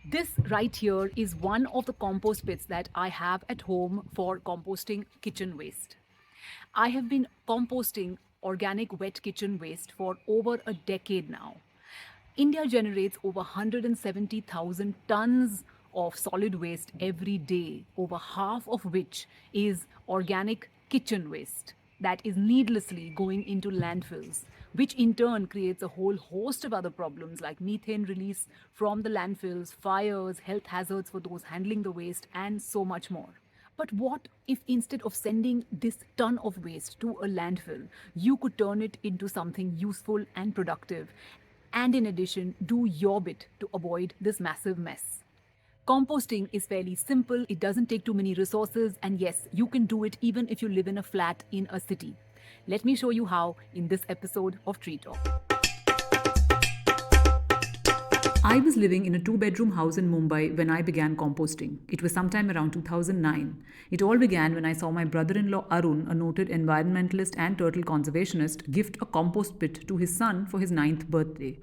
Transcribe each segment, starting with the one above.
This right here is one of the compost pits that I have at home for composting kitchen waste. I have been composting organic wet kitchen waste for over a decade now. India generates over 170,000 tons of solid waste every day, over half of which is organic kitchen waste that is needlessly going into landfills, which in turn creates a whole host of other problems like methane release from the landfills, fires, health hazards for those handling the waste, and so much more. But what if instead of sending this ton of waste to a landfill, you could turn it into something useful and productive, and in addition, do your bit to avoid this massive mess? Composting is fairly simple, it doesn't take too many resources, and yes, you can do it even if you live in a flat in a city. Let me show you how in this episode of Tree Talk. I was living in a two-bedroom house in Mumbai when I began composting. It was sometime around 2009. It all began when I saw my brother-in-law Arun, a noted environmentalist and turtle conservationist, gift a compost pit to his son for his ninth birthday.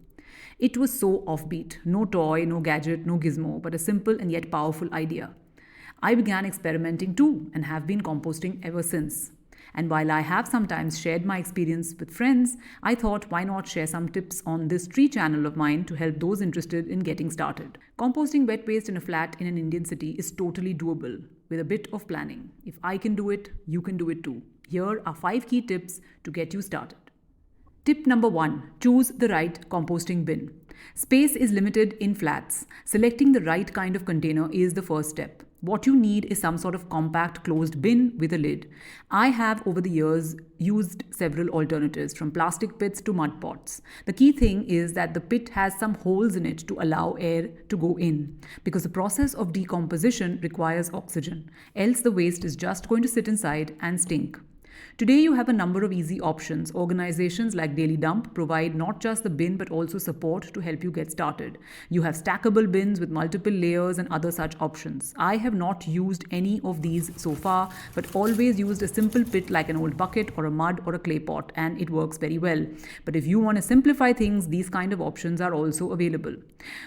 It was so offbeat. No toy, no gadget, no gizmo, but a simple and yet powerful idea. I began experimenting too and have been composting ever since. And while I have sometimes shared my experience with friends, I thought why not share some tips on this tree channel of mine to help those interested in getting started. Composting wet waste in a flat in an Indian city is totally doable with a bit of planning. If I can do it, you can do it too. Here are 5 key tips to get you started. Tip number 1. Choose the right composting bin. Space is limited in flats. Selecting the right kind of container is the first step. What you need is some sort of compact closed bin with a lid. I have over the years used several alternatives from plastic pits to mud pots. The key thing is that the pit has some holes in it to allow air to go in because the process of decomposition requires oxygen. Else the waste is just going to sit inside and stink. Today, you have a number of easy options. Organizations like Daily Dump provide not just the bin but also support to help you get started. You have stackable bins with multiple layers and other such options. I have not used any of these so far, but always used a simple pit like an old bucket or a mud or a clay pot, and it works very well. But if you want to simplify things, these kind of options are also available.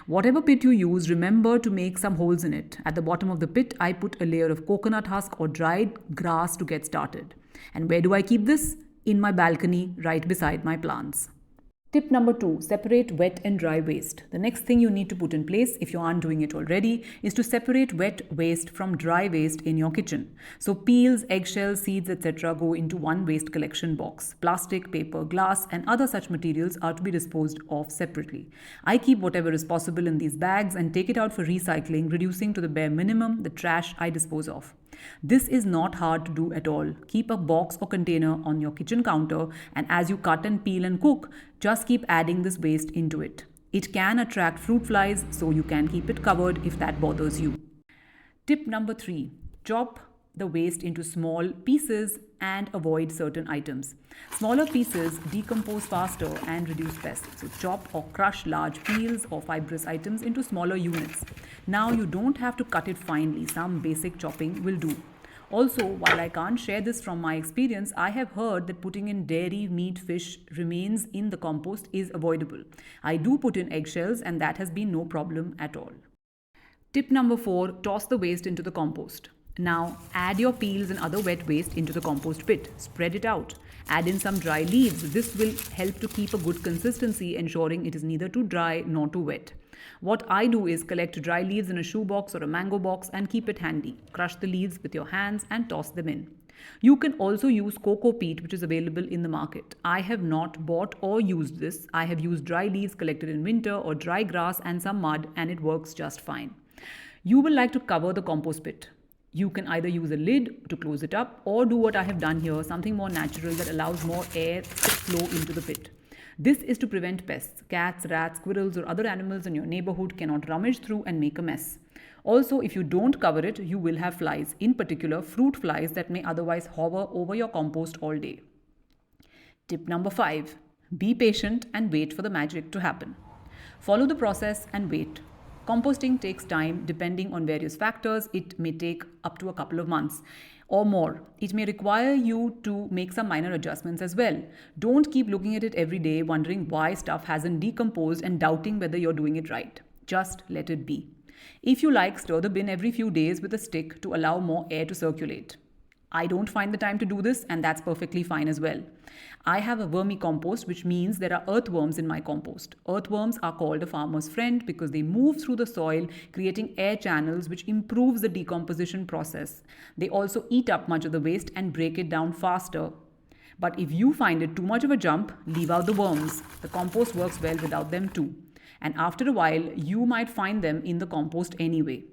Whatever pit you use, remember to make some holes in it. At the bottom of the pit, I put a layer of coconut husk or dried grass to get started. And where do I keep this? In my balcony, right beside my plants. Tip number 2. Separate wet and dry waste. The next thing you need to put in place, if you aren't doing it already, is to separate wet waste from dry waste in your kitchen. So peels, eggshells, seeds, etc. go into one waste collection box. Plastic, paper, glass, and other such materials are to be disposed of separately. I keep whatever is possible in these bags and take it out for recycling, reducing to the bare minimum the trash I dispose of. This is not hard to do at all. Keep a box or container on your kitchen counter, and as you cut and peel and cook, just keep adding this waste into it. It can attract fruit flies, so you can keep it covered if that bothers you. Tip number 3. Chop the waste into small pieces and avoid certain items. Smaller pieces decompose faster and reduce pests. So chop or crush large peels or fibrous items into smaller units. Now you don't have to cut it finely. Some basic chopping will do. Also, while I can't share this from my experience, I have heard that putting in dairy, meat, fish remains in the compost is avoidable. I do put in eggshells and that has been no problem at all. Tip number 4. Toss the waste into the compost. Now, add your peels and other wet waste into the compost pit. Spread it out. Add in some dry leaves. This will help to keep a good consistency, ensuring it is neither too dry nor too wet. What I do is collect dry leaves in a shoebox or a mango box and keep it handy. Crush the leaves with your hands and toss them in. You can also use cocoa peat, which is available in the market. I have not bought or used this. I have used dry leaves collected in winter or dry grass and some mud, and it works just fine. You will like to cover the compost pit. You can either use a lid to close it up or do what I have done here, something more natural that allows more air to flow into the pit. This is to prevent pests. Cats, rats, squirrels, or other animals in your neighborhood cannot rummage through and make a mess. Also, if you don't cover it, you will have flies, in particular fruit flies that may otherwise hover over your compost all day. Tip number 5. Be patient and wait for the magic to happen. Follow the process and wait. Composting takes time depending on various factors. It may take up to a couple of months or more. It may require you to make some minor adjustments as well. Don't keep looking at it every day, wondering why stuff hasn't decomposed and doubting whether you're doing it right. Just let it be. If you like, stir the bin every few days with a stick to allow more air to circulate. I don't find the time to do this, and that's perfectly fine as well. I have a vermicompost, which means there are earthworms in my compost. Earthworms are called a farmer's friend because they move through the soil, creating air channels, which improves the decomposition process. They also eat up much of the waste and break it down faster. But if you find it too much of a jump, leave out the worms. The compost works well without them too. And after a while, you might find them in the compost anyway.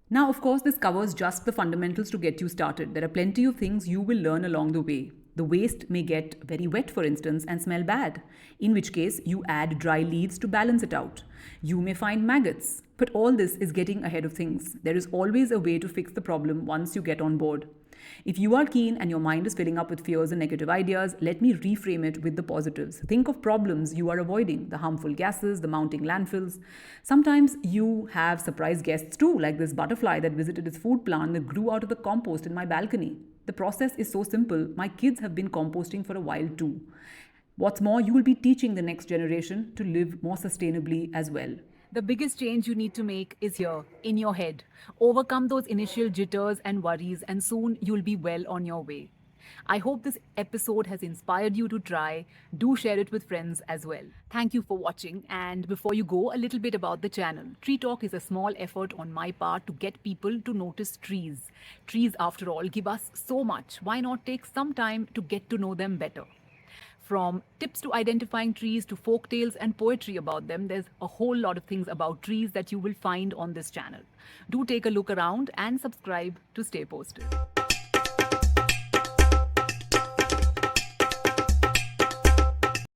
Now, of course, this covers just the fundamentals to get you started. There are plenty of things you will learn along the way. The waste may get very wet, for instance, and smell bad, in which case you add dry leaves to balance it out. You may find maggots, but all this is getting ahead of things. There is always a way to fix the problem once you get on board. If you are keen and your mind is filling up with fears and negative ideas, let me reframe it with the positives. Think of problems you are avoiding, the harmful gases, the mounting landfills. Sometimes you have surprise guests too, like this butterfly that visited its food plant that grew out of the compost in my balcony. The process is so simple. My kids have been composting for a while too. What's more, you will be teaching the next generation to live more sustainably as well. The biggest change you need to make is here, in your head. Overcome those initial jitters and worries, and soon you'll be well on your way. I hope this episode has inspired you to try. Do share it with friends as well. Thank you for watching. And before you go, a little bit about the channel. Tree Talk is a small effort on my part to get people to notice trees. Trees, after all, give us so much. Why not take some time to get to know them better? From tips to identifying trees to folk tales and poetry about them, there's a whole lot of things about trees that you will find on this channel. Do take a look around and subscribe to stay posted.